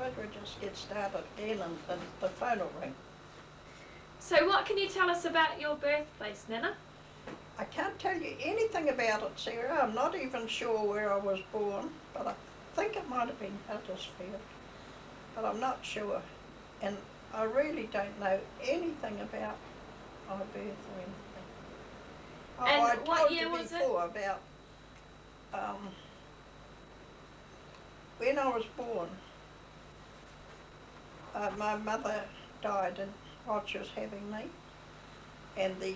might as well just get started again and the phone will ring. So what can you tell us about your birthplace, Nana? I can't tell you anything about it, Sarah. I'm not even sure where I was born, but I think it might have been Huddersfield, but I'm not sure. And I really don't know anything about my birth or anything. And I what told year you was it? before about when I was born. My mother died while she was having me, and the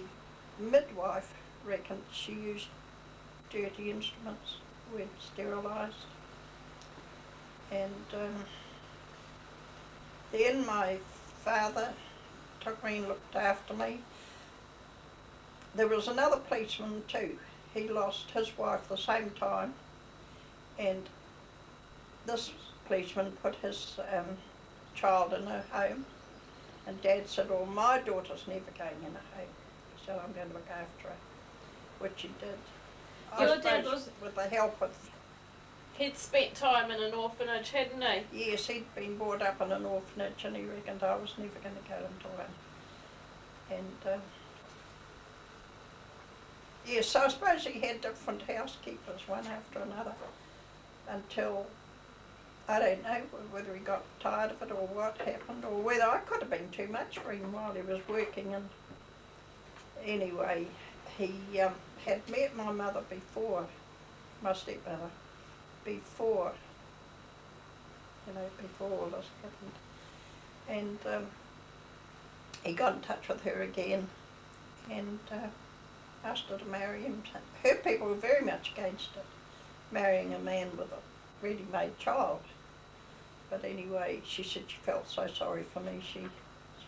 midwife reckoned she used dirty instruments, weren't sterilised. And then my father took me and looked after me. There was another policeman too. He lost his wife the same time, and this policeman put his child in her home, and Dad said, well, my daughter's never going in a home. He said, I'm going to look after her, which he did. Your dad was... with the help of... He'd spent time in an orphanage, hadn't he? Yes, he'd been brought up in an orphanage, and he reckoned I was never going to go into one. And yes, so I suppose he had different housekeepers, one after another, until, I don't know whether he got tired of it or what happened, or whether I could have been too much for him while he was working. And anyway, he had met my mother before, my stepmother, before all this happened. And he got in touch with her again and asked her to marry him. Her people were very much against it, marrying a man with a ready-made child. But anyway, she said she felt so sorry for me. She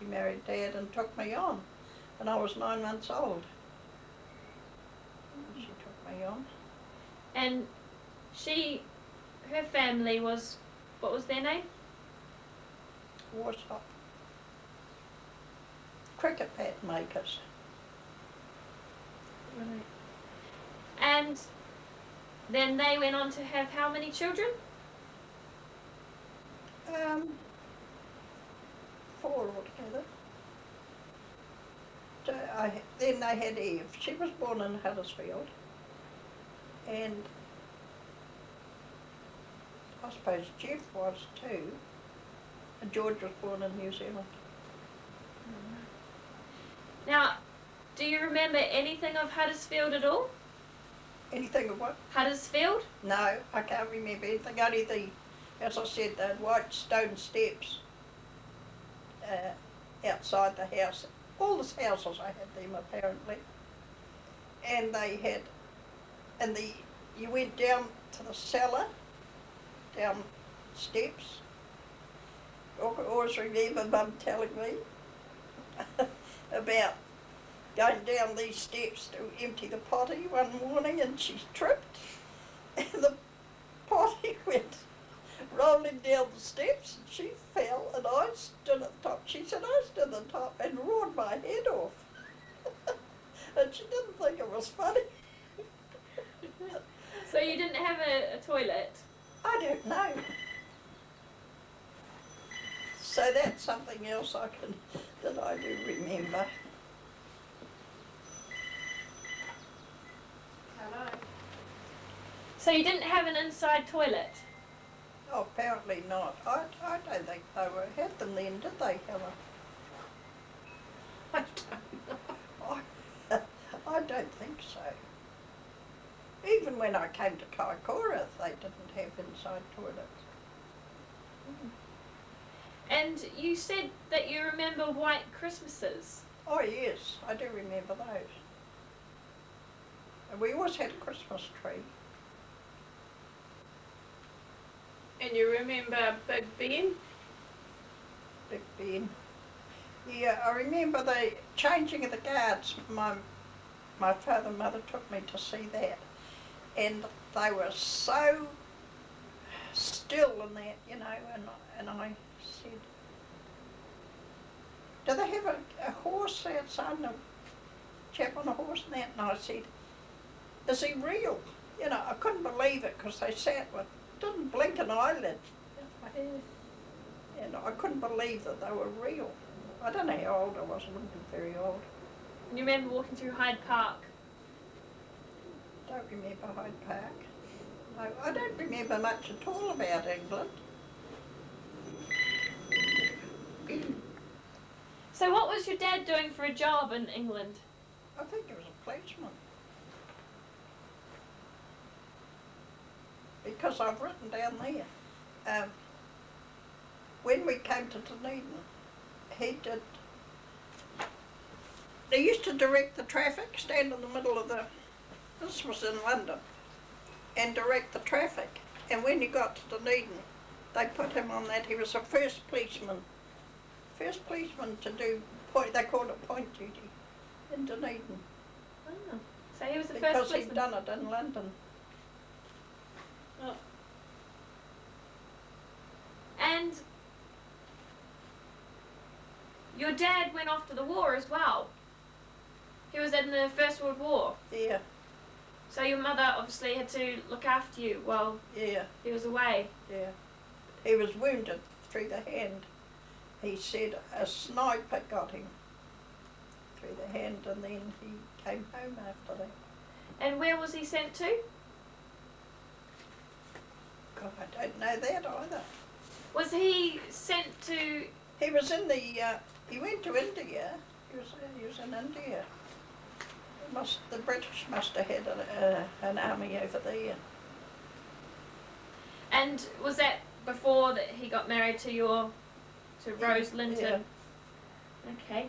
married Dad and took me on. And I was 9 months old. She took me on. And her family was, what was their name? Warsaw. Cricket bat makers. Right. And then they went on to have how many children? 4 altogether. Then they had Eve. She was born in Huddersfield. And I suppose Jeff was too. And George was born in New Zealand. Now, do you remember anything of Huddersfield at all? Anything of what? Huddersfield? No, I can't remember anything. Only as I said, the white stone steps outside the house. All the houses I had them apparently. And they had, you went down to the cellar, down steps. I always remember Mum telling me about going down these steps to empty the potty one morning, and she tripped and the potty went rolling down the steps and she fell, and I stood at the top. She said I stood at the top and roared my head off. And she didn't think it was funny. So you didn't have a toilet? I don't know. So that's something else that I do remember. Hello. So you didn't have an inside toilet? Oh, apparently not. I don't think they had them then, did they, Helen? I don't know. I don't think so. Even when I came to Kaikoura, they didn't have inside toilets. And you said that you remember white Christmases. Oh yes, I do remember those. And we always had a Christmas tree. And you remember Big Ben? Big Ben. Yeah, I remember the changing of the guards. My father and mother took me to see that. And they were so still in that, and I said, do they have a horse outside, and a chap on a horse and that? And I said, is he real? I couldn't believe it, because they sat with, didn't blink an eyelid. And I couldn't believe that they were real. I don't know how old I was, I wouldn't be very old. And you remember walking through Hyde Park? Don't remember Hyde Park. No, I don't remember much at all about England. So what was your dad doing for a job in England? I think it was a policeman. Because I've written down there, when we came to Dunedin, they used to direct the traffic, stand in the middle of this was in London, and direct the traffic. And when you got to Dunedin, they put him on that. He was the first policeman to do they called it point duty in Dunedin. Oh, so he was the first Because policeman. he'd done it in London. Oh, And your dad went off to the war as well. He was in the First World War. Yeah, So your mother obviously had to look after you while yeah, he was away. yeah. He was wounded through the hand. He said a sniper got him through the hand, and then he came home after that. And where was he sent to? God, I don't know that either. Was he sent to... He was in the, he went to India. He was in India. The British must have had an army over there. And was that before that he got married to Rose Linton? Yeah. Okay.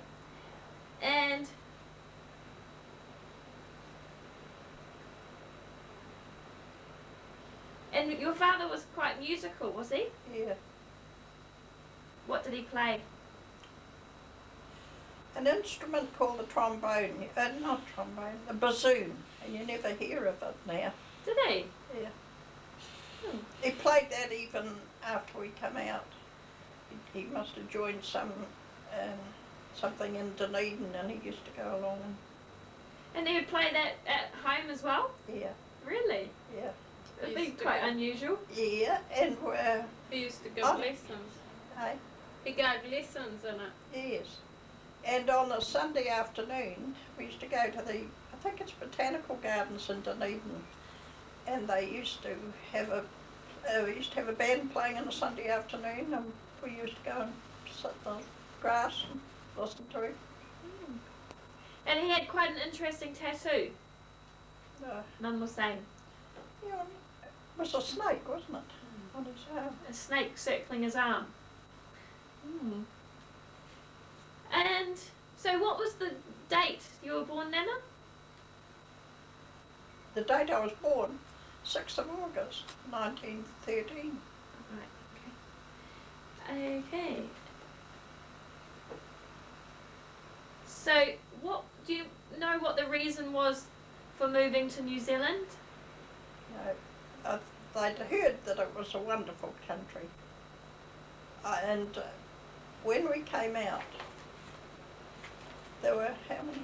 And your father was quite musical, was he? Yeah. What did he play? An instrument called the trombone, not trombone, the bassoon, and you never hear of it now. Did he? Yeah. Hmm. He played that even after we come out. He must have joined something in Dunedin, and he used to go along And he would play that at home as well? yeah, Really? yeah. It'd He be used to quite go. unusual. Yeah, and he used to give Oh. lessons. hey, He gave lessons in it. yes. And on a Sunday afternoon, we used to go to I think it's Botanical Gardens in Dunedin, and they used to have a band playing on a Sunday afternoon, and we used to go and sit on the grass and listen to it. And he had quite an interesting tattoo. None was saying. Yeah, it was a snake, wasn't it, on his arm? A snake circling his arm. And so what was the date you were born, Nana? The date I was born, 6th of August, 1913. Right, okay. So do you know what the reason was for moving to New Zealand? They'd heard that it was a wonderful country. And when we came out, there were how many?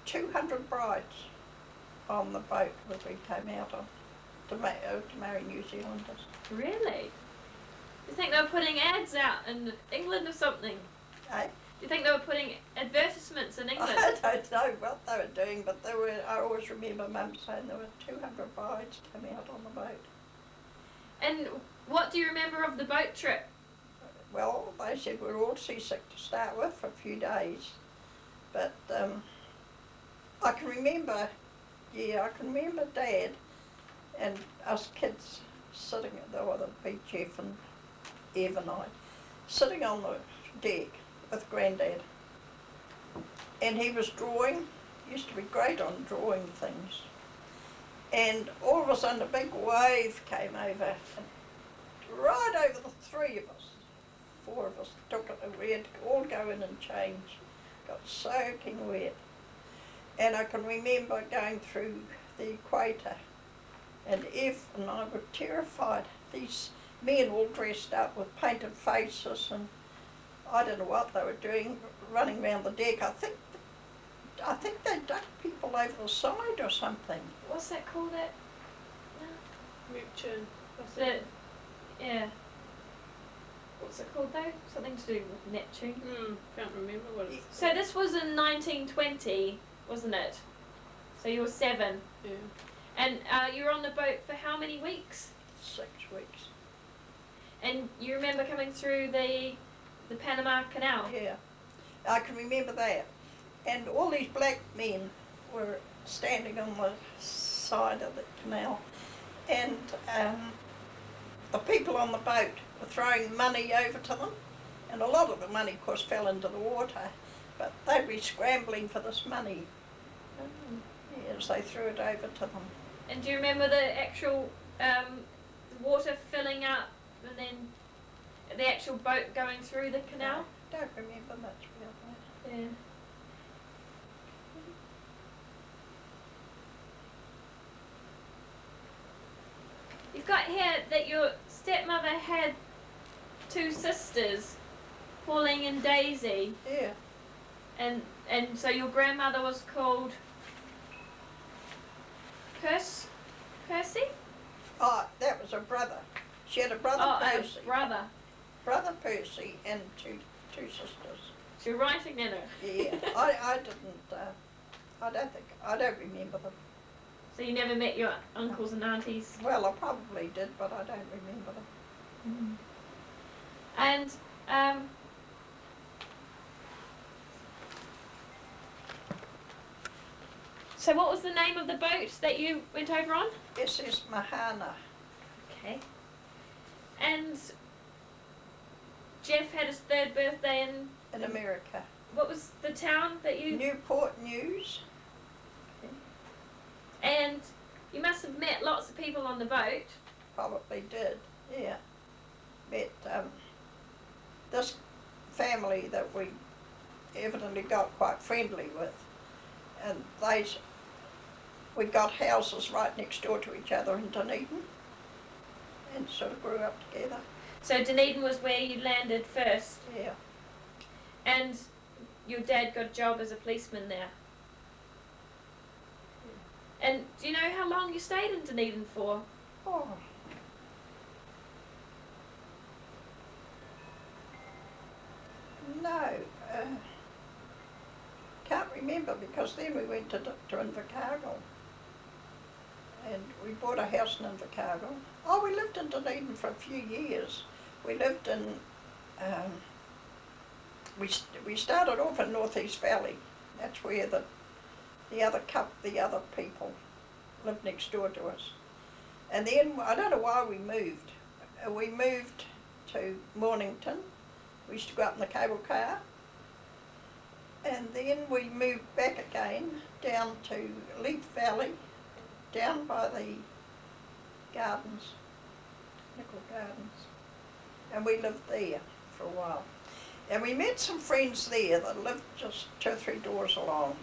200 brides on the boat that we came out on to marry New Zealanders. Really? Do you think they were putting ads out in England or something? Eh? Do you think they were putting advertisements in England? I don't know what they were doing, but I always remember Mum saying there were 200 brides coming out on the boat. And what do you remember of the boat trip? Well, they said we were all seasick to start with for a few days, but I can remember Dad and us kids sitting at the beach, Ev and I, sitting on the deck with Grandad, and he was drawing. Used to be great on drawing things, and all of a sudden a big wave came over, and right over the three of us, 4 of us took it, and we had to all go in and change. Got soaking wet, and I can remember going through the equator, and Ev and I were terrified. These men all dressed up with painted faces, and I don't know what they were doing, running around the deck. I think they ducked people over the side or something. What's that called? Neptune. The, yeah. what's it called though? Something to do with Neptune. Can't remember what it's. So this was in 1920, wasn't it? So you were 7. Yeah. And you were on the boat for how many weeks? 6 weeks. And you remember coming through the Panama Canal? Yeah, I can remember that. And all these black men were standing on the side of the canal, and the people on the boat were throwing money over to them, and a lot of the money, of course, fell into the water, but they'd be scrambling for this money as they threw it over to them. And do you remember the actual water filling up and then the actual boat going through the canal? I don't remember much about that. Yeah. You've got here that your stepmother had 2 sisters, Pauline and Daisy, Yeah, and so your grandmother was called Percy? oh, that was a brother. She had a brother Oh, Percy. a brother. Brother Percy and two sisters. So you're writing in her. Yeah, I don't remember them. So you never met your uncles and aunties? Well, I probably did, but I don't remember them. And so what was the name of the boat that you went over on? SS Mahana. Okay. And Jeff had his 3rd birthday In America. what was the town that you... Newport News. And you must have met lots of people on the boat. Probably did, yeah. Met this family that we evidently got quite friendly with. And we got houses right next door to each other in Dunedin, and sort of grew up together. So Dunedin was where you landed first. Yeah. And your dad got a job as a policeman there. And do you know how long you stayed in Dunedin for? Oh. No, can't remember, because then we went to Invercargill, and we bought a house in Invercargill. Oh, we lived in Dunedin for a few years. We lived in, we started off in North East Valley. That's where the other people lived next door to us. And then, I don't know why we moved. We moved to Mornington. We used to go up in the cable car. And then we moved back again down to Leaf Valley, down by the gardens, Nickel Gardens. And we lived there for a while. And we met some friends there that lived just 2 or 3 doors along.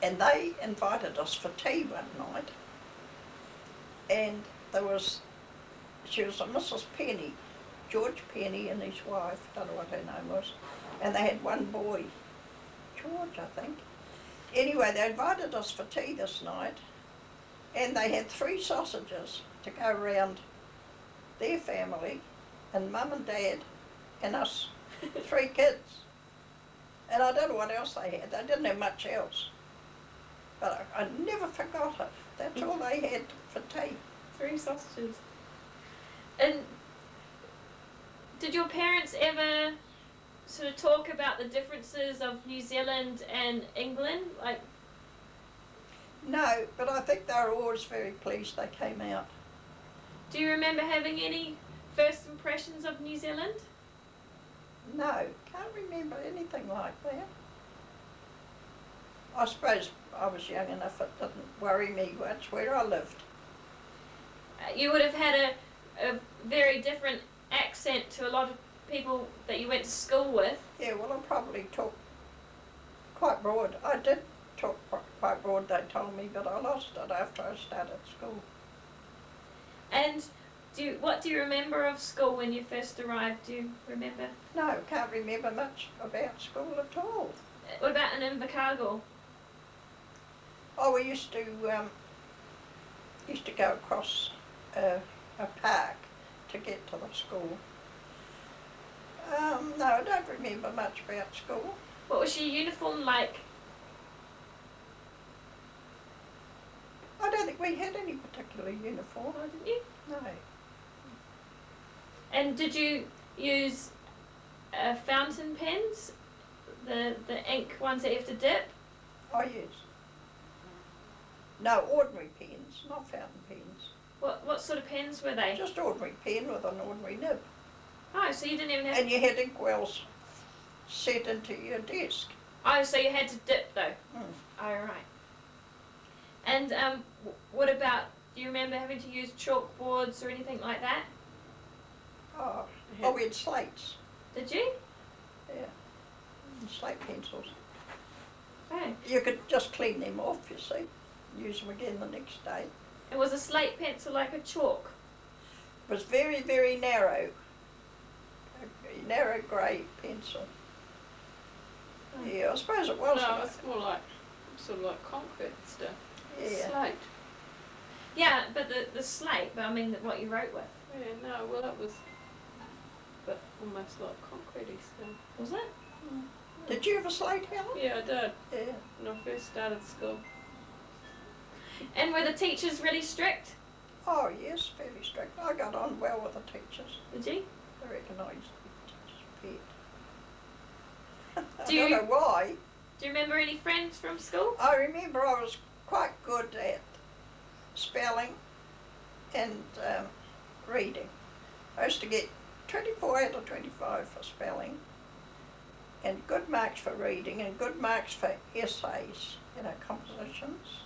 And they invited us for tea one night. And she was a Mrs. Penny, George Penny and his wife, don't know what her name was. And they had one boy, George, I think. Anyway, they invited us for tea this night, and they had 3 sausages to go around their family, and Mum and Dad and us 3 kids. And I don't know what else they had. They didn't have much else. But I never forgot it. That's all they had for tea. 3 sausages. And did your parents ever sort of talk about the differences of New Zealand and England? Like, No, but I think they were always very pleased they came out. do you remember having any first impressions of New Zealand? No, can't remember anything like that. I suppose I was young enough it didn't worry me much where I lived. You would have had a very different accent to a lot of people that you went to school with. Yeah, well, I probably talked quite broad. I did talk quite broad, they told me, but I lost it after I started school. And what do you remember of school when you first arrived? Do you remember? No, can't remember much about school at all. What about in Invercargill? Oh, we used to go across a park to get to the school. No, I don't remember much about school. What was your uniform like? I don't think we had any particular uniform. Oh, didn't you? No. And did you use fountain pens? The ink ones that you have to dip? Oh, yes. No, ordinary pens, not fountain pens. What sort of pens were they? Just ordinary pen with an ordinary nib. Oh, so you didn't even have... And you had inkwells set into your desk. Oh, so you had to dip though? Mm. Oh, right. And what about, do you remember having to use chalkboards or anything like that? Oh, we had slates. Did you? Yeah. And slate pencils. Oh. You could just clean them off, you see. Use them again the next day. And was a slate pencil like a chalk? It was very, very narrow. A narrow grey pencil. Oh. Yeah, I suppose it was. No, it's more like sort of like concrete stuff. Yeah. Slate. Yeah, but the slate, but I mean what you wrote with. Yeah, no, well that was but almost like concretey stuff. Was it? Did you have a slate, Helen? Yeah, I did. Yeah. When I first started school. And were the teachers really strict? Oh, yes, fairly strict. I got on well with the teachers. Did you? I reckon I used to be teacher's pet. Do you- I don't know why. Do you remember any friends from school? I remember I was quite good at spelling and reading. I used to get 24 out of 25 for spelling, and good marks for reading, and good marks for essays, compositions,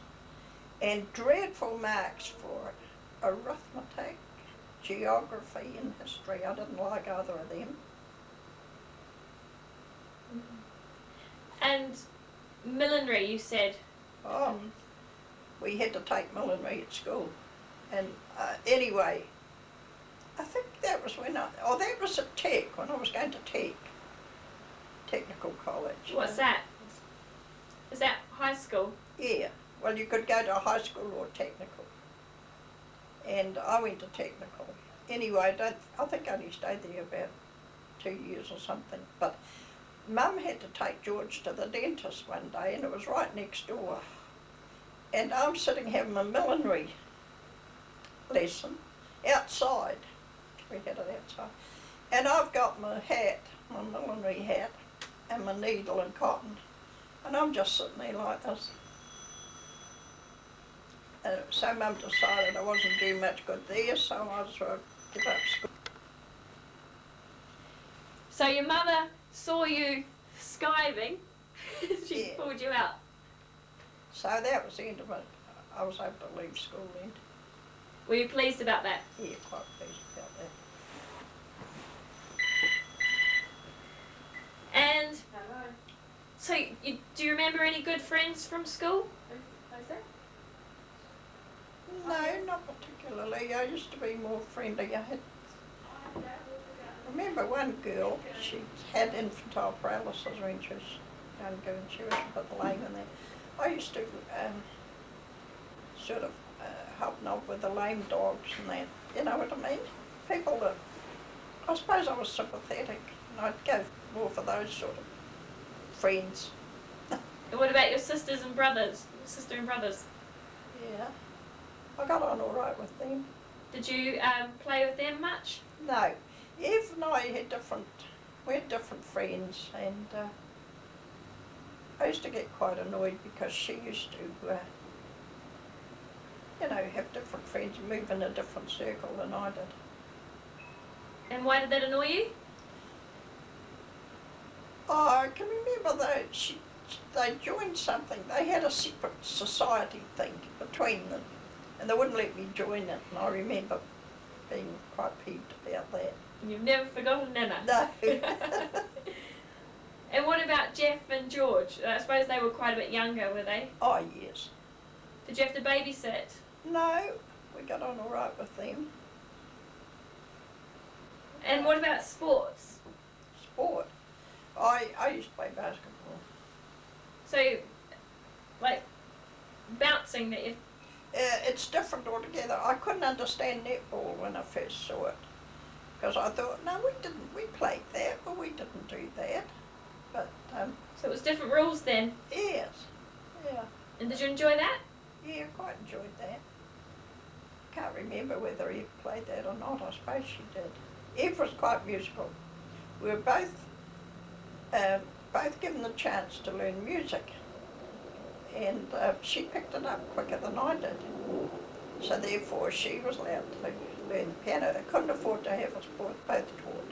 and dreadful marks for arithmetic, geography and history. I didn't like either of them. And millinery, you said. Oh, we had to take millinery at school. And anyway, I think that was when that was at Tech, when I was going to Tech, technical college. What's that? Is that high school? Yeah, well you could go to a high school or technical. And I went to technical. Anyway, I think I only stayed there about 2 years or something. But Mum had to take George to the dentist one day, and it was right next door. And I'm sitting having a millinery lesson outside. We had it outside. And I've got my hat, my millinery hat, and my needle and cotton. And I'm just sitting there like this. And so Mum decided I wasn't doing much good there, so I was give up school. So your mother saw you skiving. She Yeah. pulled you out. So that was the end of it. I was able to leave school then. Were you pleased about that? Yeah, quite pleased about that. And so, do you remember any good friends from school? No, not particularly. I used to be more friendly. I remember one girl, she had infantile paralysis when she was younger, and she was a bit lame in there. I used to sort of help knock with the lame dogs and that, you know what I mean? People that, I suppose I was sympathetic, and I'd go more for those sort of friends. And what about your sisters and brothers? Sister and brothers? Yeah, I got on all right with them. Did you play with them much? No, Eve and I had we had different friends, and I used to get quite annoyed because she used to, have different friends and move in a different circle than I did. And why did that annoy you? Oh, I can remember that they joined something. They had a secret society thing between them, and they wouldn't let me join it, and I remember being quite peeved about that. You've never forgotten Nana. No. And what about Jeff and George? I suppose they were quite a bit younger, were they? Oh, yes. Did you have to babysit? No, we got on all right with them. And what about sports? Sport. I used to play basketball. So, like, bouncing that you... It's different altogether. I couldn't understand netball when I first saw it. Because I thought, no, we played that, but we didn't do that. But, So it was different rules then. yes, yeah, And did you enjoy that? yeah, quite enjoyed that. Can't remember whether Eve played that or not, I suppose she did. Eve was quite musical. We were both given the chance to learn music, and she picked it up quicker than I did. So therefore she was allowed to learn the piano. They couldn't afford to have us both taught.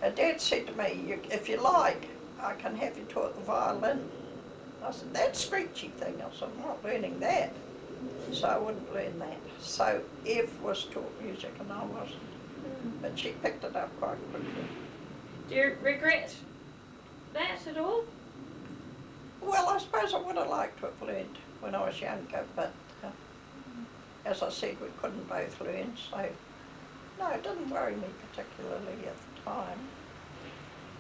Her dad said to me, if you like, I can have you taught the violin. I said, that screechy thing. I said, I'm not learning that. So I wouldn't learn that. So Eve was taught music and I wasn't. But she picked it up quite quickly. Do you regret that at all? Well, I suppose I would have liked to have learned when I was younger, but as I said, we couldn't both learn, so no, it didn't worry me particularly at the time.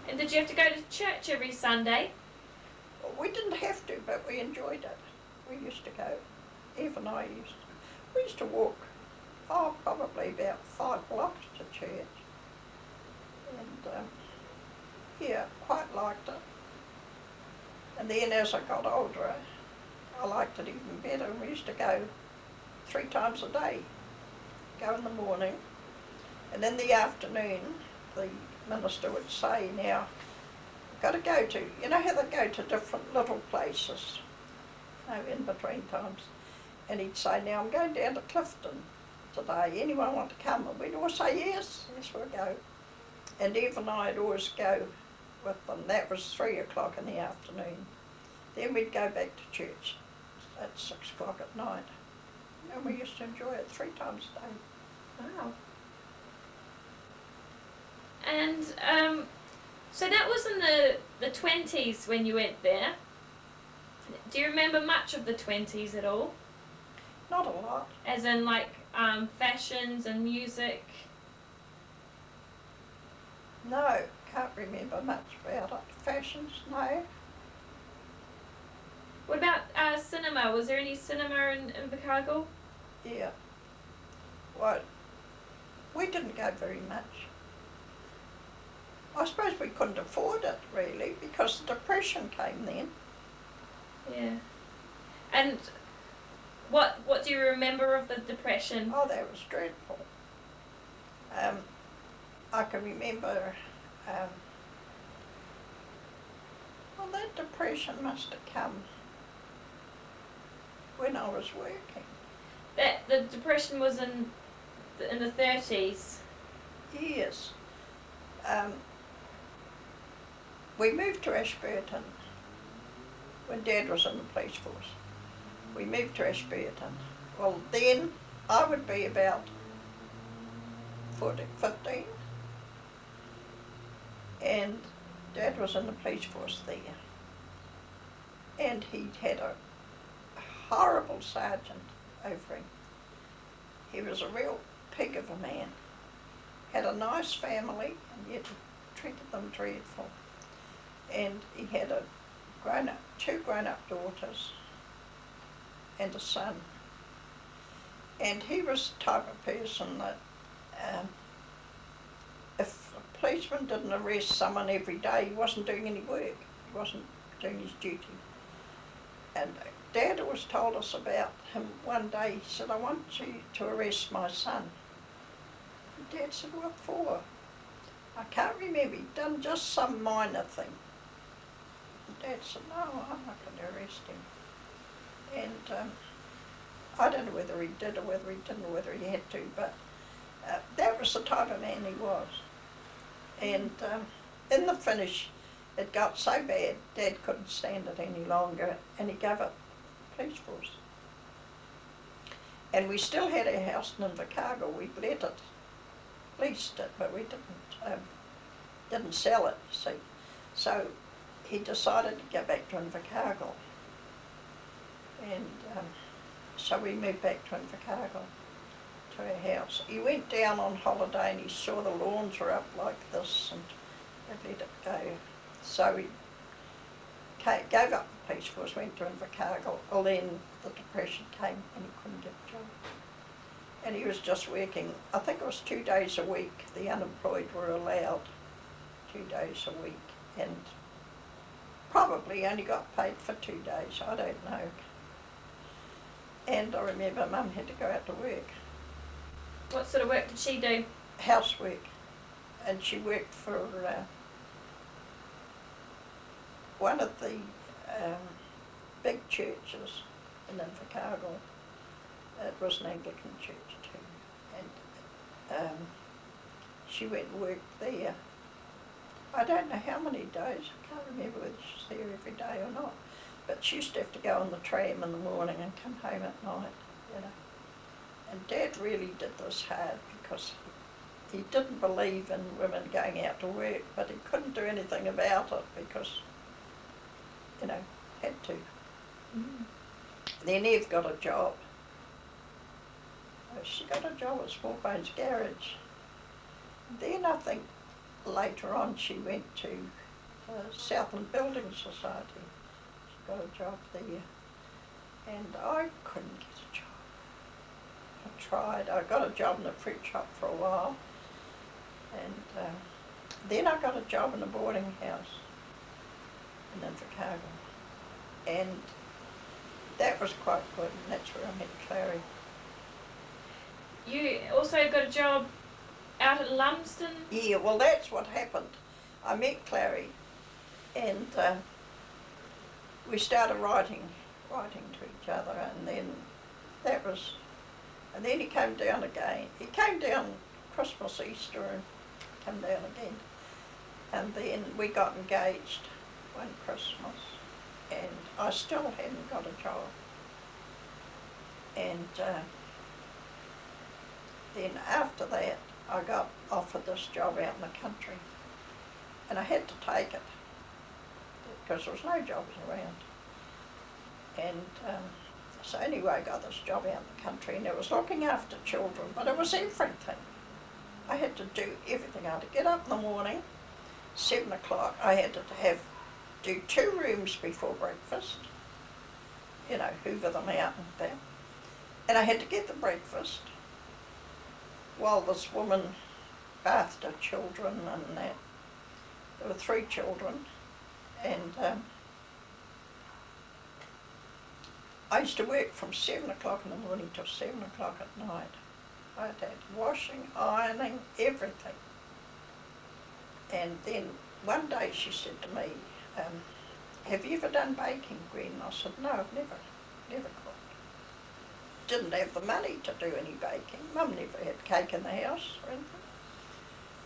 And did you have to go to church every Sunday? Well, we didn't have to, but we enjoyed it. We used to go. Eve and I we used to walk, probably about 5 blocks to church. And yeah, quite liked it. And then as I got older, I liked it even better. We used to go 3 times a day. Go in the morning, and in the afternoon, the minister would say, now, you've got to go to, you know how they go to different little places, in between times. And he'd say, now I'm going down to Clifton today, anyone want to come? And we'd all say, yes, we'll go. And Eve and I'd always go with them. That was 3 o'clock in the afternoon. Then we'd go back to church at 6 o'clock at night. And we used to enjoy it 3 times a day. Wow. And so that was in the 20s when you went there. Do you remember much of the 20s at all? Not a lot. As in like fashions and music? No, can't remember much about it. Fashions, no. What about cinema? Was there any cinema in Invercargill? Yeah. Well, we didn't go very much. I suppose we couldn't afford it really because the Depression came then. Yeah. And what do you remember of the Depression? Oh, that was dreadful. I can remember, well, that Depression must have come when I was working. That the Depression was in the 30s. Yes. We moved to Ashburton when Dad was in the police force. We moved to Ashburton. Well, then I would be about 15, and Dad was in the police force there. And he'd had a horrible sergeant over him. He was a real pig of a man. Had a nice family, and yet he treated them dreadful. And he had two grown-up daughters and a son. And he was the type of person that if a policeman didn't arrest someone every day, he wasn't doing any work. He wasn't doing his duty. And Dad always told us about him one day. He said, I want you to arrest my son. And Dad said, what for? I can't remember. He'd done just some minor thing. And Dad said, no, I'm not going to arrest him. And I don't know whether he did or whether he didn't or whether he had to, but that was the type of man he was. And in the finish, it got so bad, Dad couldn't stand it any longer, and he gave up the police force. And we still had our house in Invercargill. We'd let it, leased it, but we didn't sell it, you see. So he decided to go back to Invercargill. And so we moved back to Invercargill, to our house. He went down on holiday and he saw the lawns were up like this and they let it go. So he gave up the police force, went to Invercargill. Well, then the Depression came and he couldn't get a job. and he was just working, I think it was 2 days a week. The unemployed were allowed 2 days a week, and probably only got paid for 2 days, I don't know. And I remember Mum had to go out to work, What sort of work did she do? housework, and she worked for one of the big churches in Invercargill. It was an Anglican church too, and she went and worked there. I don't know how many days, I can't remember whether she's there every day or not, but she used to have to go on the tram in the morning and come home at night, you know. And Dad really did this hard because he didn't believe in women going out to work, but he couldn't do anything about it because, you know, had to. Mm. Then Eve got a job. She got a job at Small Bones Garage. Then I think later on she went to Southland Building Society. She got a job there. And I couldn't get a job. I tried. I got a job in a fruit shop for a while. And then I got a job in a boarding house in Invercargill. And that was quite good, and that's where I met Clary. You also got a job out at Lumsden? Yeah, well that's what happened. I met Clary, and we started writing to each other, and then that was, and then he came down again. He came down Christmas, Easter, and came down again. And then we got engaged one Christmas, and I still hadn't got a job. And then after that, I got offered this job out in the country, and I had to take it because there was no jobs around. And so anyway, I got this job out in the country, and it was looking after children, but it was everything. I had to do everything. I had to get up in the morning, 7 o'clock. I had to do 2 rooms before breakfast, you know, hoover them out and that. And I had to get the breakfast while this woman bathed her children and that. There were 3 children, and I used to work from 7 o'clock in the morning till 7 o'clock at night. I had washing, ironing, everything. And then one day she said to me, have you ever done baking, Gwen? I said, no, I've never cooked. Didn't have the money to do any baking. Mum never had cake in the house or anything.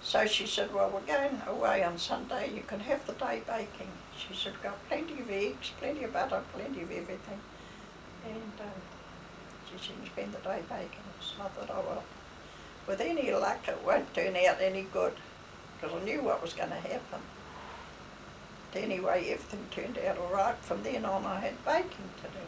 So she said, well, we're going away on Sunday, you can have the day baking. She said, got plenty of eggs, plenty of butter, plenty of everything. And she said, you spend the day baking. So I thought, oh well, with any luck it won't turn out any good, because I knew what was going to happen. But anyway, everything turned out all right. From then on I had baking to do.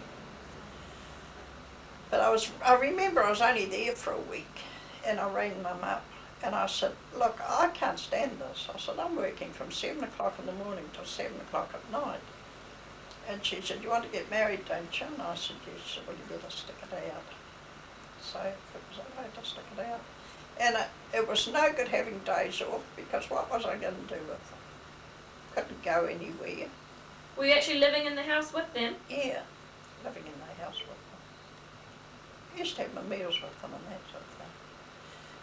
But I remember I was only there for a week, and I rang Mum up and I said, look, I can't stand this. I said, I'm working from 7 o'clock in the morning till 7 o'clock at night. And she said, you want to get married, don't you? And I said, yes. She said, well, you better stick it out. So it was okay to stick it out. And it was no good having days off, because what was I going to do with them? Couldn't go anywhere. Were you actually living in the house with them? Yeah, living in the house with them. I used to have my meals with them and that sort of thing.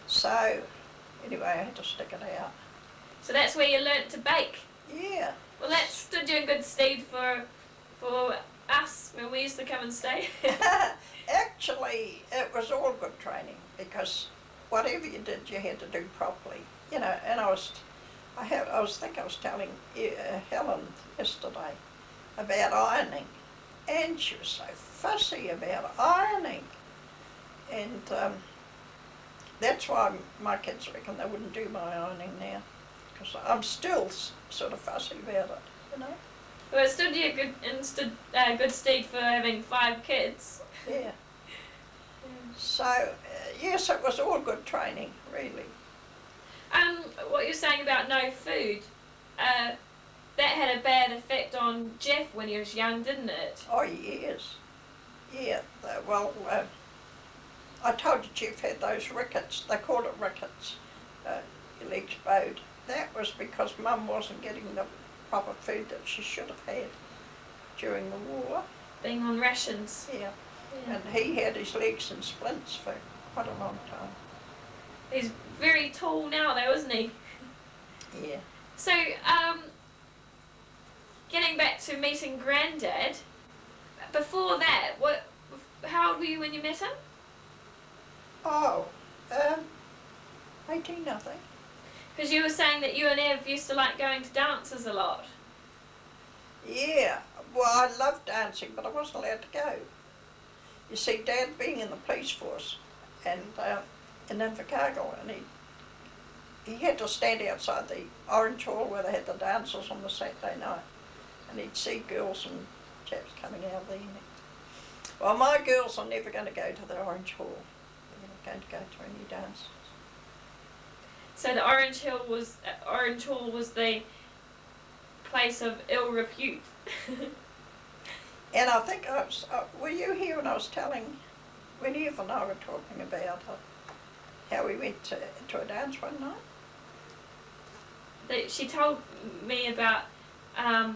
So anyway, I had to stick it out. So that's where you learnt to bake? Yeah. Well, that stood you in good stead for us when we used to come and stay. Actually, it was all good training, because whatever you did, you had to do properly. You know, and I was telling Helen yesterday about ironing, and she was so fussy about ironing, and that's why my kids reckon they wouldn't do my ironing now, because I'm still sort of fussy about it, you know. Well, it stood you good stead for having 5 kids. Yeah. So yes, it was all good training, really. What you're saying about no food, that had a bad effect on Jeff when he was young, didn't it? Oh yes, yeah. Well, I told you Jeff had those rickets, they called it rickets, your legs bowed. That was because Mum wasn't getting the proper food that she should have had during the war. Being on rations. Yeah. Yeah. And he had his legs in splints for quite a long time. He's very tall now though, isn't he? Yeah. So, getting back to meeting Grandad, before that, how old were you when you met him? Oh, 18 I think. Because you were saying that you and Ev used to like going to dances a lot. Yeah, well I loved dancing but I wasn't allowed to go. You see, Dad being in the police force and in Invercargill, and he had to stand outside the Orange Hall where they had the dances on the Saturday night, and he'd see girls and chaps coming out there. Well, my girls are never going to go to the Orange Hall. They're not going to go to any dances. So the Orange Hall was the place of ill repute. And I think were you here when I was when Eve and I were talking about how we went to a dance one night? That she told me about how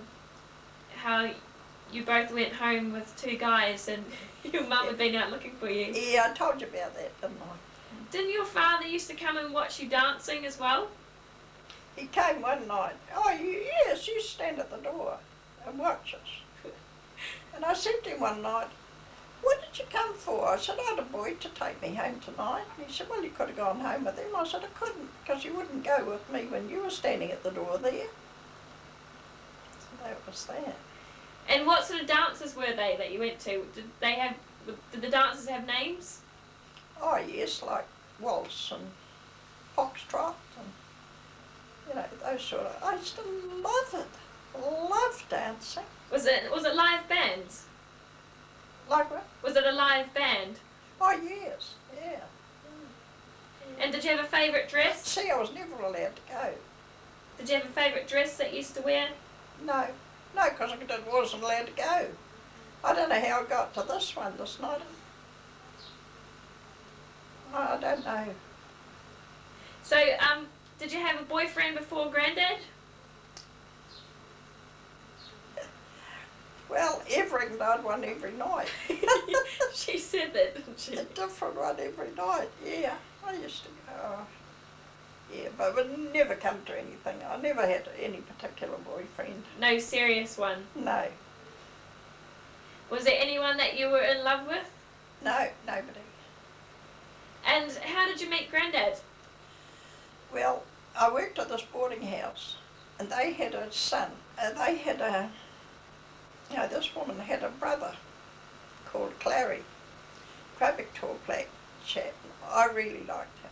you both went home with two guys and your mum had been out looking for you. Yeah, I told you about that, didn't I? Didn't your father used to come and watch you dancing as well? He came one night. Oh, yes, you stand at the door and watch us. And I said to him one night, what did you come for? I said, I had a boy to take me home tonight. And he said, well, you could have gone home with him. I said, I couldn't, because you wouldn't go with me when you were standing at the door there. So that was that. And what sort of dances were they that you went to? Did the dances have names? Oh, yes, like waltz and foxtrot and, you know, those sort of, I used to love it. Love dancing. Was it live bands? Like what? Was it a live band? Oh, yes, yeah. And did you have a favourite dress? See, I was never allowed to go. Did you have a favourite dress that you used to wear? No, because I wasn't allowed to go. I don't know how I got to this one this night. I don't know. So, did you have a boyfriend before Grandad? Well, every night, one every night. She said that, didn't she? A different one every night, yeah. I used to go. Yeah, but it would never come to anything. I never had any particular boyfriend. No serious one? No. Was there anyone that you were in love with? No, nobody. And how did you meet Grandad? Well, I worked at this boarding house and they had a son. This woman had a brother called Clary. Quite a big tall black chap. I really liked him.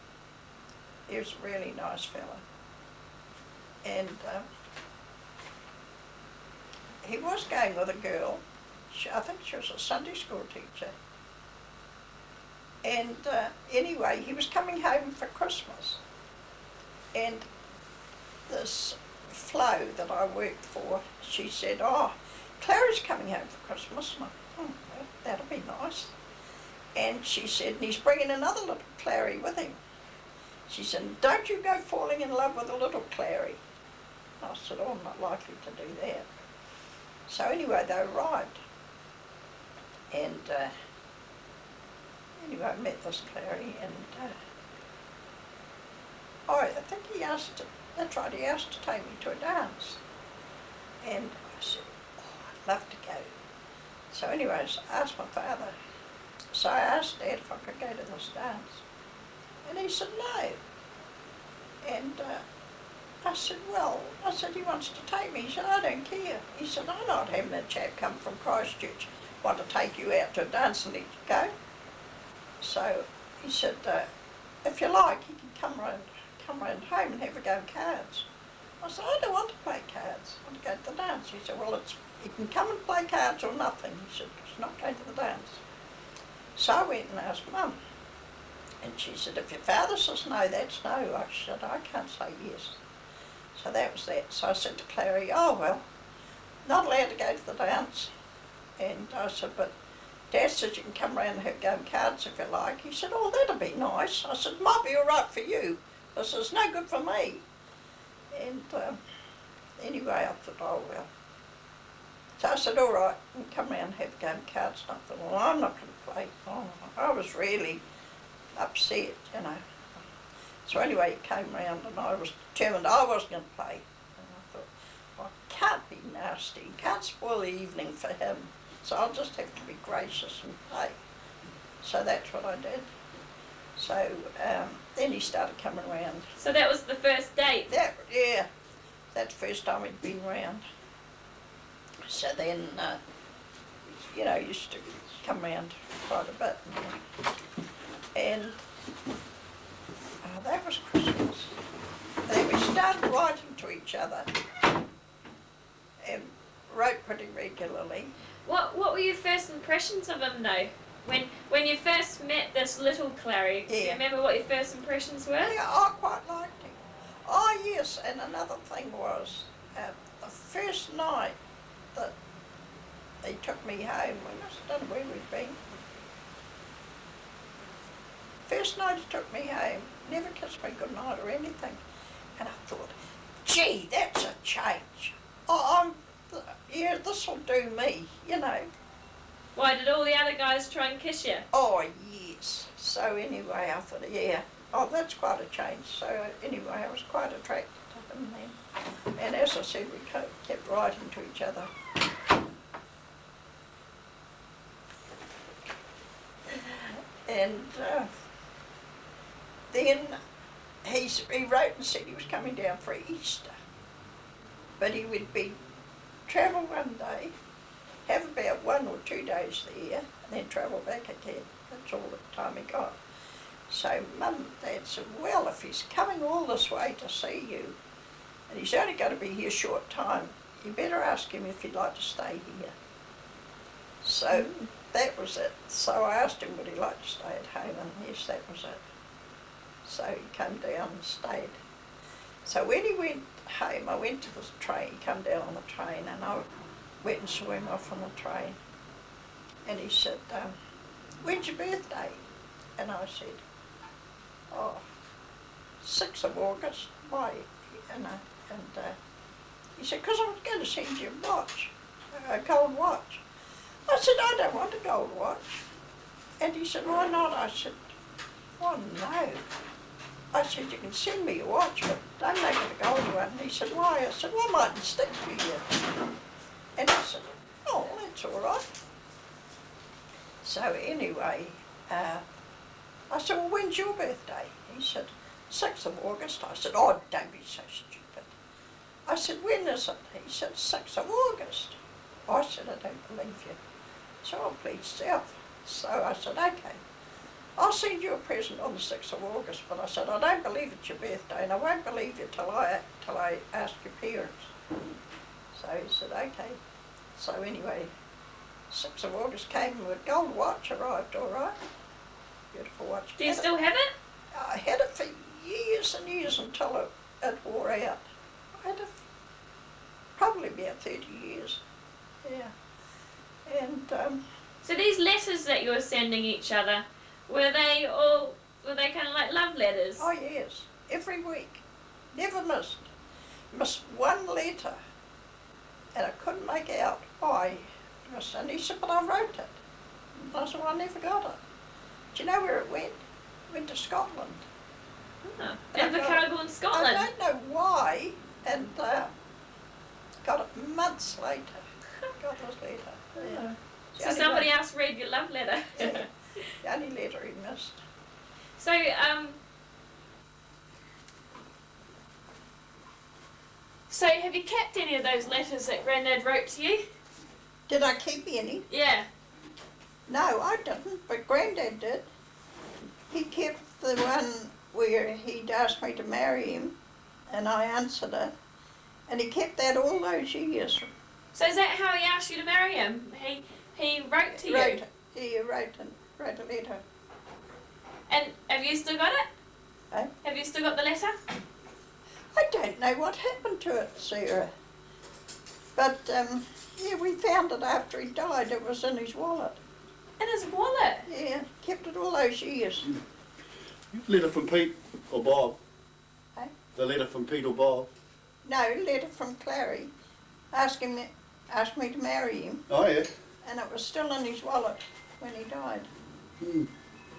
He was a really nice fella. And he was going with a girl. I think she was a Sunday school teacher. And anyway, he was coming home for Christmas. And this Flo that I worked for, she said, oh, Clary's coming home for Christmas. And I thought, well, that'll be nice. And she said, and he's bringing another little Clary with him. She said, don't you go falling in love with a little Clary. I said, oh, I'm not likely to do that. So anyway, they arrived. And anyway, I met this Clary and I think he asked to take me to a dance. And I said, oh, I'd love to go. So anyways, I asked my father. So I asked Dad if I could go to this dance. And he said no. And I said, he wants to take me. He said, I don't care. He said, I'm not having a chap come from Christchurch want to take you out to a dance and let you go. So he said, if you like, you can come round home and have a go of cards. I said, I don't want to play cards. I want to go to the dance. He said, well, you can come and play cards or nothing. He said, it's not going to the dance. So I went and asked Mum. And she said, if your father says no, that's no. I said, I can't say yes. So that was that. So I said to Clary, oh, well, not allowed to go to the dance. And I said, but Dad says you can come round and have game cards if you like. He said, oh, that'd be nice. I said, might be all right for you. I said, it's no good for me. And anyway, I thought, oh, well. So I said, all right, you can come round and have game cards. And I thought, well, I'm not going to play. Oh, I was really upset, you know. So anyway, he came round and I was determined I wasn't going to play. And I thought, well, I can't be nasty. Can't spoil the evening for him. So I'll just have to be gracious and play. So that's what I did. So then he started coming round. So that was the first date? Yeah, that's the first time he'd been round. So then, you know, he used to come round quite a bit. And that was Christmas. Then we started writing to each other and wrote pretty regularly. What were your first impressions of him though? When you first met this little Clary, do you remember what your first impressions were? Yeah, I quite liked him. Oh yes, and another thing was, the first night that he took me home, I don't know where we'd been. First night he took me home, never kissed me goodnight or anything. And I thought, gee, that's a change. Oh, yeah, this'll do me, you know. Why, did all the other guys try and kiss you? Oh, yes. So anyway, I thought, yeah, oh, that's quite a change. So anyway, I was quite attracted to him then. And as I said, we kept writing to each other. And then he wrote and said he was coming down for Easter. But he would travel one day, have about 1 or 2 days there, and then travel back again. That's all the time he got. So Mum and Dad said, well, if he's coming all this way to see you, and he's only going to be here a short time, you better ask him if he'd like to stay here. So that was it. So I asked him would he like to stay at home, and yes, that was it. So he came down and stayed. So when he went home, I went to the train, he came down on the train, and I went and saw him off on the train. And he said, when's your birthday? And I said, oh, 6th of August. Why? And he said, because I was going to send you a watch, a gold watch. I said, I don't want a gold watch. And he said, why not? I said, oh no. I said, you can send me a watch, but don't make it a gold one. And he said, why? I said, well, I mightn't stick to you. And he said, oh, that's all right. So anyway, I said, well, when's your birthday? He said, 6th of August. I said, oh, don't be so stupid. I said, when is it? He said, 6th of August. I said, I don't believe you. So, oh, please, self. So I said, okay. I'll send you a present on the 6th of August, but I said, I don't believe it's your birthday, and I won't believe you till I ask your parents. So he said, okay. So anyway, 6th of August came with a gold watch, arrived all right. Beautiful watch. Do you still have it? I had it for years and years until it wore out. I had it probably about 30 years, yeah. And so these letters that you were sending each other, were they kind of like love letters? oh yes, every week, never missed. Missed one letter, and I couldn't make out why. And he said, but I wrote it. And I said, well, I never got it. Do you know where it went? It went to Scotland. Oh, Invercargill in Scotland? I don't know why, and got it months later. Got this letter. Yeah. So somebody else read your love letter? Yeah. The only letter he missed. So, so have you kept any of those letters that Grandad wrote to you? Did I keep any? Yeah. No, I didn't, but Grandad did. He kept the one where he'd asked me to marry him, and I answered it, and he kept that all those years. So is that how he asked you to marry him? He wrote to you? He wrote a letter. And have you still got it? Eh? Have you still got the letter? I don't know what happened to it, Sarah. But, yeah, we found it after he died. It was in his wallet. In his wallet? Yeah, kept it all those years. Letter from Pete or Bob. Eh? The letter from Pete or Bob. No, letter from Clary, asked me to marry him, Oh yeah. and it was still in his wallet when he died.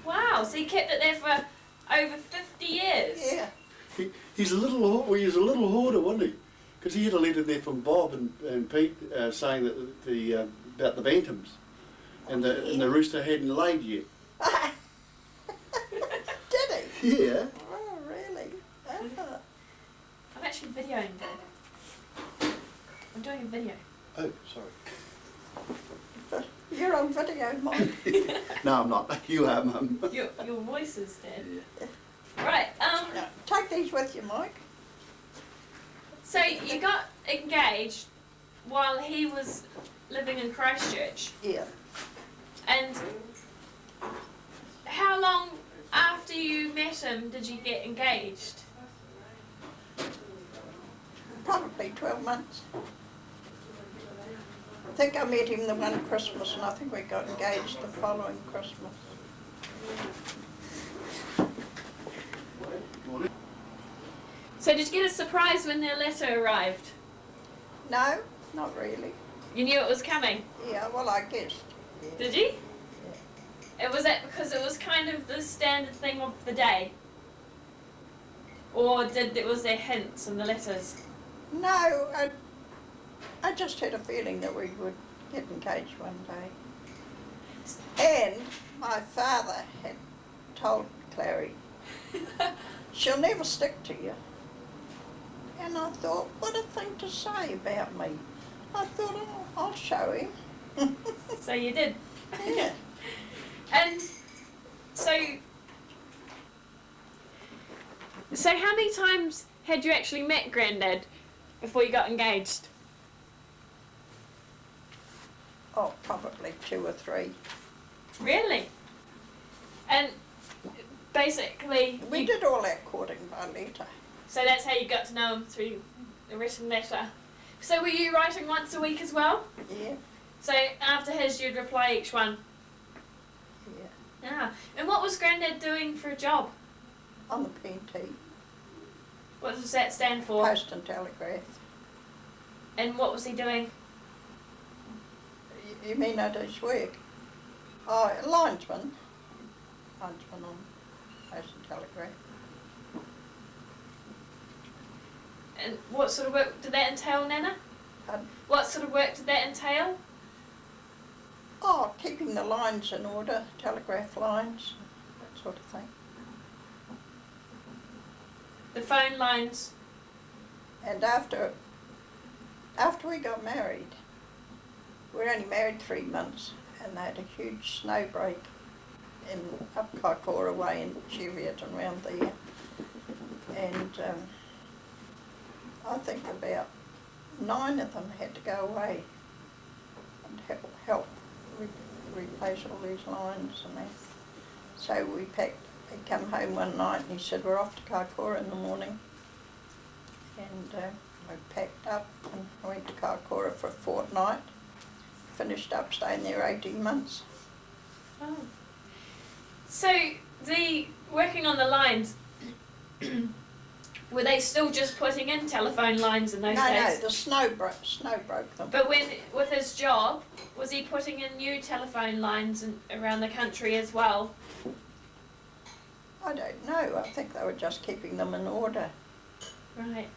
Wow, so he kept it there for over 50 years? Yeah. He's a little hoarder, wasn't he? Because he had a letter there from Bob and Pete saying that the about the bantams, and the rooster hadn't laid yet. Did he? Yeah. Oh, really? Oh. I'm actually videoing, Dad. I'm doing a video. Oh, sorry. You're on video, Mike. No, I'm not. You are, Mum. Your voices, Dad. Yeah. Right, Now, take these with you, Mike. so you got engaged while he was living in Christchurch. Yeah. And how long after you met him did you get engaged? Probably 12 months. I think I met him the one Christmas, and I think we got engaged the following Christmas. So did you get a surprise when their letter arrived? No, not really. You knew it was coming, Yeah, well, I guessed. Yeah. did you? It was that because it was kind of the standard thing of the day? Or was there hints in the letters? No, I just had a feeling that we would get engaged one day. And my father had told Clary, she'll never stick to you. And I thought, what a thing to say about me. I thought, oh, I'll show him. So you did. Yeah. And so how many times had you actually met Grandad before you got engaged? Oh, probably 2 or 3. Really? And basically, We did all our courting by letter. so that's how you got to know him, through the written letter. So were you writing once a week as well? Yeah, So after his, you'd reply each one. yeah. Ah. And what was Grandad doing for a job? On the PNT, What does that stand for? Post and Telegraph. And what was he doing? You mean at his work? Oh, linesman. Linesman on Post and Telegraph. And what sort of work did that entail, Nana? Pardon? What sort of work did that entail? Oh, keeping the lines in order, telegraph lines, that sort of thing. The phone lines. And after we got married, we were only married 3 months, and they had a huge snow break in up Kaikoura way in Cheviot and round there. And I think about 9 of them had to go away and help replace all these lines and that. So we packed. He come home one night and he said, we're off to Kaikoura in the morning. And we packed up and went to Kaikoura for a fortnight. Finished up staying there 18 months. Oh. So the working on the lines, were they still just putting in telephone lines in those No, days? the snow broke them. But with his job, was he putting in new telephone lines around the country as well? I don't know. I think they were just keeping them in order. Right.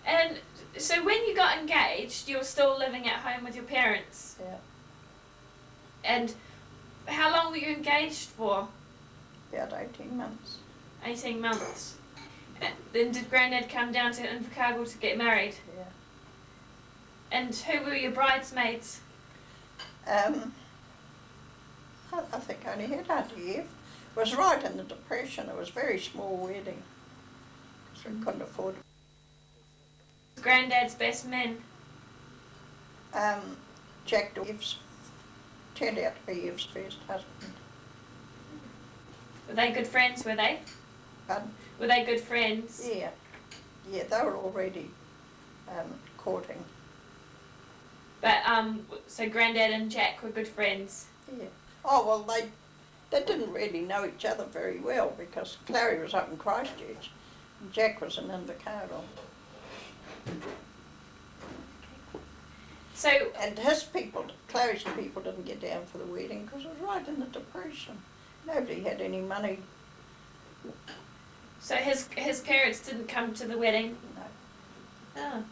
And so when you got engaged, you were still living at home with your parents? Yeah. And how long were you engaged for? About 18 months. 18 months. Then did Grandad come down to Invercargill to get married? Yeah. And who were your bridesmaids? I think I only had Auntie Eve. It was right in the Depression. It was a very small wedding, because we couldn't afford it. Grandad's best men. Jack Eve's turned out to be Eve's first husband. Were they good friends, were they? Pardon? Were they good friends? Yeah. Yeah, they were already courting. But, so Grandad and Jack were good friends. Yeah. Oh, well, they didn't really know each other very well because Clary was up in Christchurch and Jack was in Invercargill. So, And Clary's people didn't get down for the wedding because it was right in the Depression. Nobody had any money. so his parents didn't come to the wedding? No. Oh.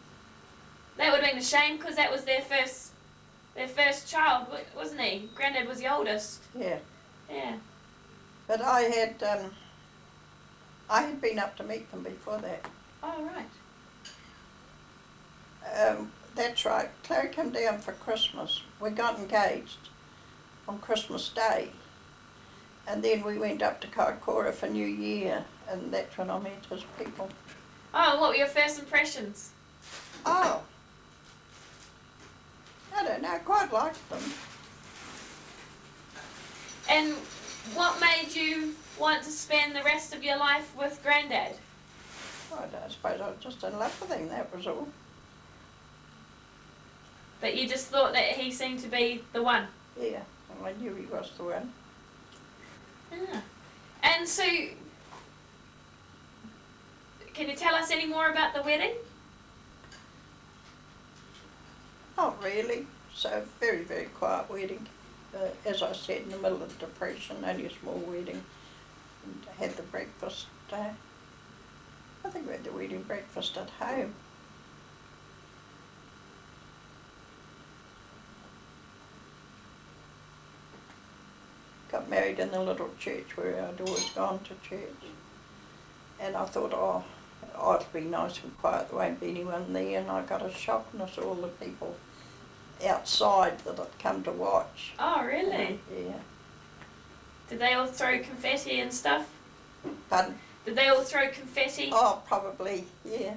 That would have been a shame because that was their first child, wasn't he? Granddad was the oldest. Yeah. Yeah. But I had been up to meet them before that. Oh, right. That's right. Clary came down for Christmas. We got engaged on Christmas Day. And then we went up to Kaikoura for New Year, and that's when I met his people. Oh, what were your first impressions? Oh, I don't know, I quite liked them. And what made you want to spend the rest of your life with Granddad? I suppose I was just in love with him, that was all. But you just thought that he seemed to be the one? Yeah, well, I knew he was the one. Ah. And so, can you tell us any more about the wedding? Not really. So very, very quiet wedding. As I said, in the middle of the Depression, only a small wedding. And had the breakfast. I think we had the wedding breakfast at home. Got married in the little church where I'd always gone to church. And I thought, oh, it'll be nice and quiet, there won't be anyone there. And I got a shock and I saw all the people outside that had come to watch. Oh, really? Yeah. Did they all throw confetti and stuff? Pardon? Did they all throw confetti? Oh, probably, yeah.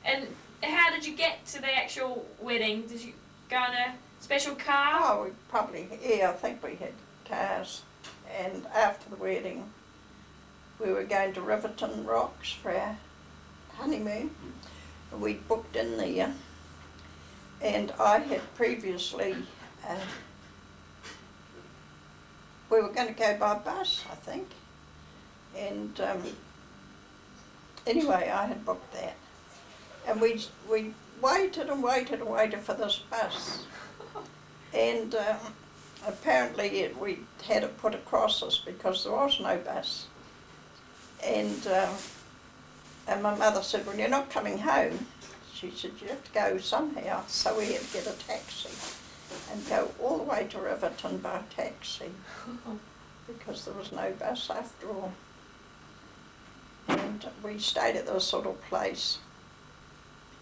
And how did you get to the actual wedding? Did you go in a special car? Oh, I think we had cars. And after the wedding, we were going to Riverton Rocks for our honeymoon. We booked in there. And I had previously, we were going to go by bus, I think. And anyway, I had booked that. And we waited and waited and waited for this bus. And apparently we had it put across us because there was no bus. And my mother said, well, you're not coming home. She said, you have to go somehow. So we had to get a taxi and go all the way to Riverton by taxi because there was no bus after all. And we stayed at this sort of place,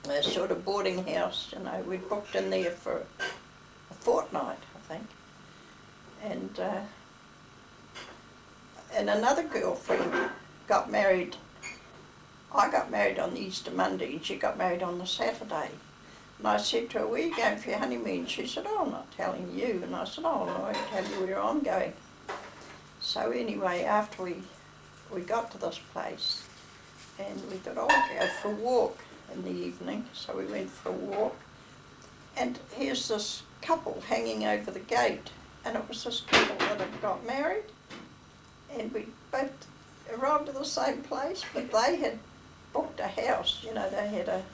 a sort of boarding house, you know. We booked in there for a fortnight, I think. And another girlfriend got married. I got married on the Easter Monday and she got married on the Saturday. And I said to her, where are you going for your honeymoon? She said, oh, I'm not telling you. And I said, oh, no, I won't tell you where I'm going. So anyway, after we got to this place and we thought, oh, we'll go for a walk in the evening. So we went for a walk. And here's this couple hanging over the gate. And it was this couple that had got married. And we both arrived at the same place, but they had booked a house, you know, they had a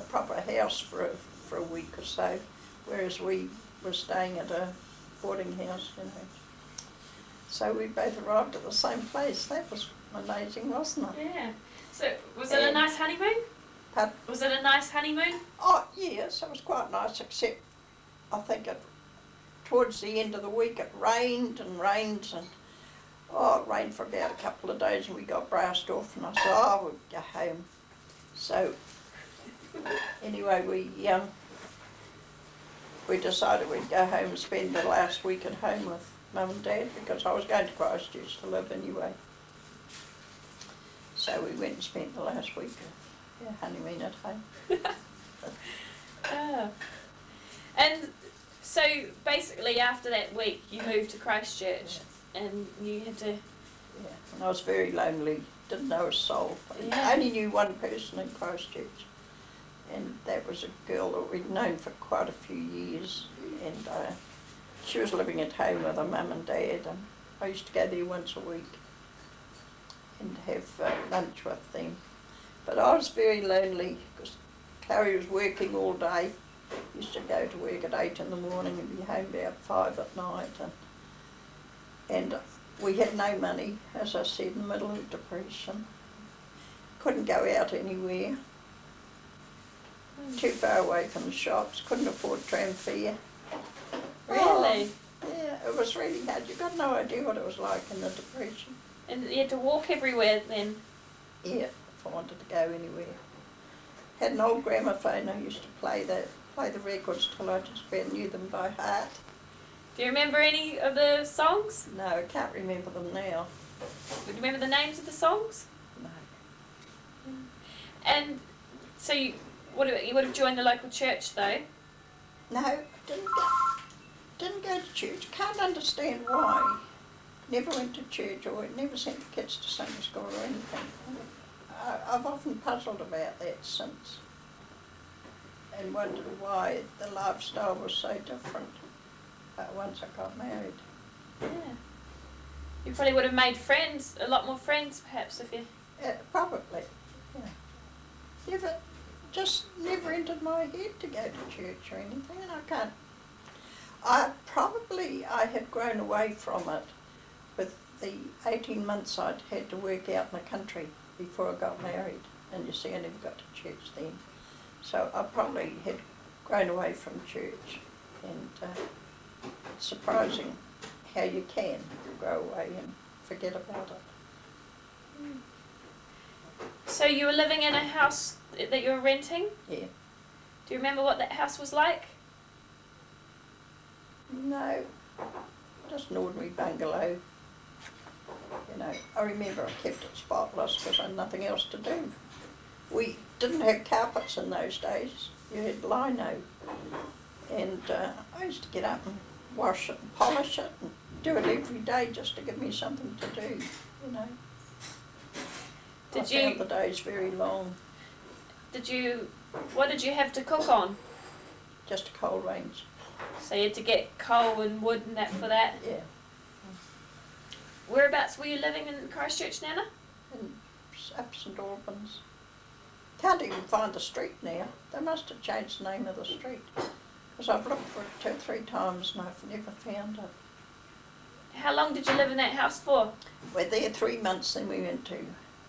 proper house for a week or so, whereas we were staying at a boarding house, you know. So we both arrived at the same place. That was amazing, wasn't it? Yeah. So was it a nice honeymoon? Pardon? Was it a nice honeymoon? Oh, yes, it was quite nice, except I think towards the end of the week it rained and rained and it rained for about a couple of days and we got brassed off and I said, oh, we'll go home. So anyway, we decided we'd go home and spend the last week at home with Mum and Dad because I was going to Christchurch to live anyway. So we went and spent the last week of our honeymoon at home. Oh. And so basically after that week you moved to Christchurch. And you had to... Yeah, and I was very lonely, didn't know a soul. Yeah. I only knew one person in Christchurch, and that was a girl that we'd known for quite a few years, and she was living at home with her mum and dad, and I used to go there once a week and have lunch with them. But I was very lonely because Clary was working all day. Used to go to work at 8 in the morning and be home about 5 at night, and we had no money, as I said, in the middle of depression. Couldn't go out anywhere. Too far away from the shops. Couldn't afford tram fare. Really? Oh, yeah, it was really hard. You got no idea what it was like in the depression. And you had to walk everywhere then? Yeah, if I wanted to go anywhere. Had an old gramophone. I used to play the records till I just about knew them by heart. Do you remember any of the songs? No, I can't remember them now. Do you remember the names of the songs? No. And so you would have joined the local church though? No, didn't go to church. Can't understand why. Never went to church or never sent the kids to Sunday school or anything. I've often puzzled about that since and wondered why the lifestyle was so different once I got married. Yeah. You probably would have made friends, a lot more friends perhaps if you... Probably, yeah. Never entered my head to go to church or anything, and I had grown away from it with the 18 months I'd had to work out in the country before I got married, and you see I never got to church then. So I probably had grown away from church, and it's surprising how you can grow away and forget about it. So you were living in a house that you were renting? Yeah. Do you remember what that house was like? No, just an ordinary bungalow. You know, I remember I kept it spotless because I had nothing else to do. We didn't have carpets in those days. You had lino. And I used to get up and wash it and polish it and do it every day just to give me something to do, you know. I found the days very long. What did you have to cook on? Just a coal range. So you had to get coal and wood and that for that? Yeah. Whereabouts were you living in Christchurch, Nana? Up St Albans. Can't even find the street now. They must have changed the name of the street. Because I've looked for it 2 or 3 times and I've never found it. How long did you live in that house for? We're there 3 months, then we went to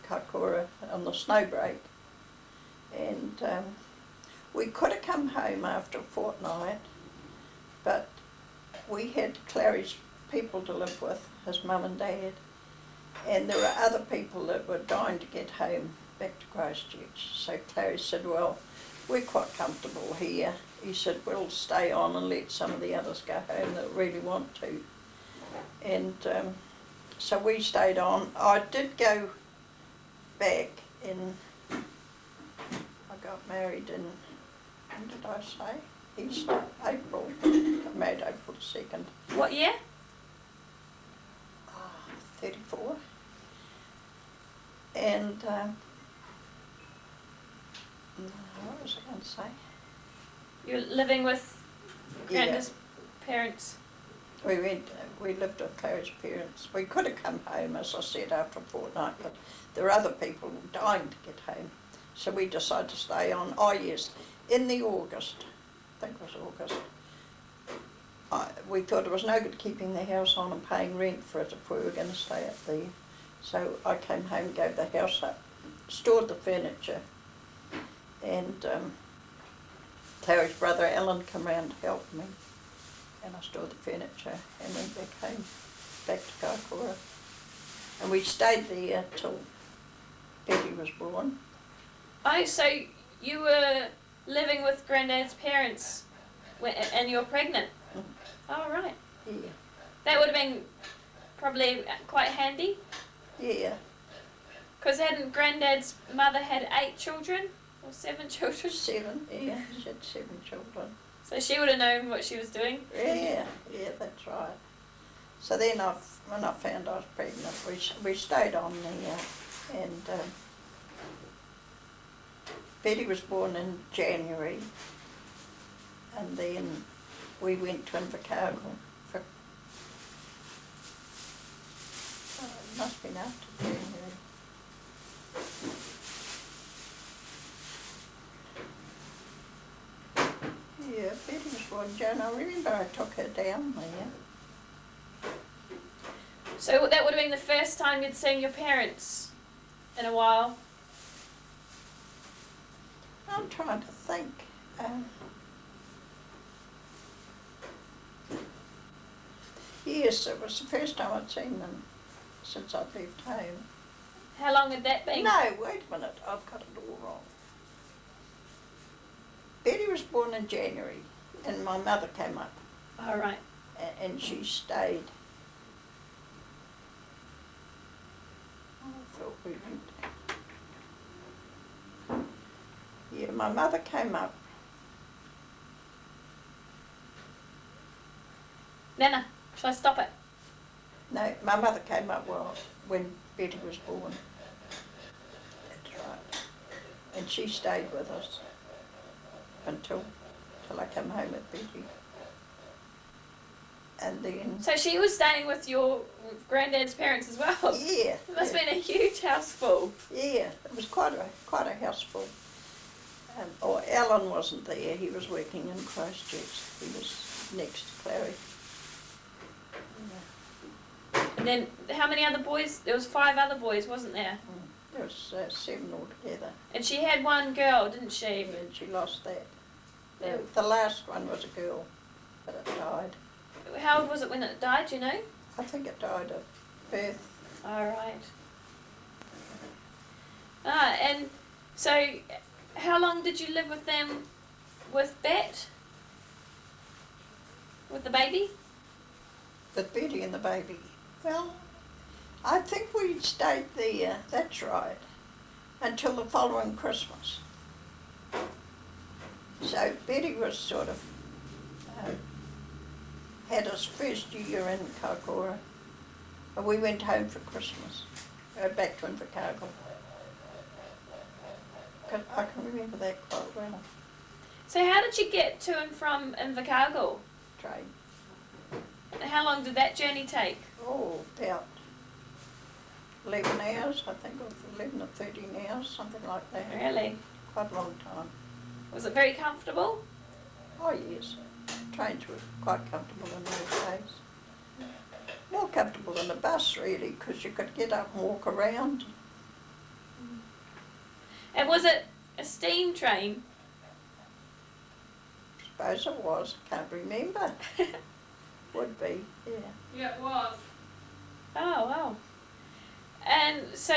Kaikoura on the snow break. And we could have come home after a fortnight, but we had Clary's people to live with, his mum and dad, and there were other people that were dying to get home back to Christchurch. So Clary said, well, we're quite comfortable here. He said, we'll stay on and let some of the others go home that really want to. And so we stayed on. I did go back in, I got married in, when did I say? Easter, April. Got married April 2nd. What year? 34. And what was I going to say? You were living with Granda's parents? We lived with Clary's parents. We could have come home, as I said, after a fortnight, but there were other people dying to get home. So we decided to stay on. Oh yes, in the August, I think it was August, we thought it was no good keeping the house on and paying rent for it if we were going to stay up there. So I came home, gave the house up, stored the furniture, and Clary's brother Alan came round to help me, and I stored the furniture and went back home, back to Kaikoura. And we stayed there till Betty was born. Oh, so you were living with Grandad's parents and you were pregnant? Mm. Oh, right. Yeah. That would have been probably quite handy. Yeah. Because hadn't Grandad's mother had 8 children? Or 7 children? 7, yeah. She had 7 children. So she would have known what she was doing? Yeah, that's right. So then when I found I was pregnant, we stayed on there, and Betty was born in January, and then we went to Invercargill must have been after January. Yeah, Betty was born in January. I remember I took her down there. So that would have been the first time you'd seen your parents in a while. I'm trying to think. Yes, it was the first time I'd seen them since I'd left home. How long had that been? No, wait a minute, I've got it all wrong. Betty was born in January and my mother came up All right. and she stayed. I thought we went. Yeah, my mother came up. Nana, shall I stop it? No, my mother came up when Betty was born. That's right. And she stayed with us until I came home with Betty. And then, So she was staying with your granddad's parents as well? yeah. It must yeah. have been a huge house full. Yeah, it was quite a house full. Alan wasn't there, he was working in Christchurch. He was next to Clary. And then how many other boys? There was 5 other boys, wasn't there? There was 7 altogether. And she had one girl, didn't she? And she lost that. Yeah. The last one was a girl, but it died. How old was it when it died, do you know? I think it died of birth. All right. And so how long did you live with them, with Bet? With the baby? With Betty and the baby. Well, I think we stayed there, that's right, until the following Christmas. So Betty was sort of, had us first year in Kaikoura. And we went home for Christmas, back to Invercargill. I can remember that quite well. So how did you get to and from Invercargill? Train. How long did that journey take? Oh, about 11 hours, I think, or 11 or 13 hours, something like that. Really? Quite a long time. Was it very comfortable? Oh yes, trains were quite comfortable in those days. More comfortable than a bus really, because you could get up and walk around. And was it a steam train? Suppose it was, can't remember. Would be, yeah. Yeah, it was. Oh, wow. And so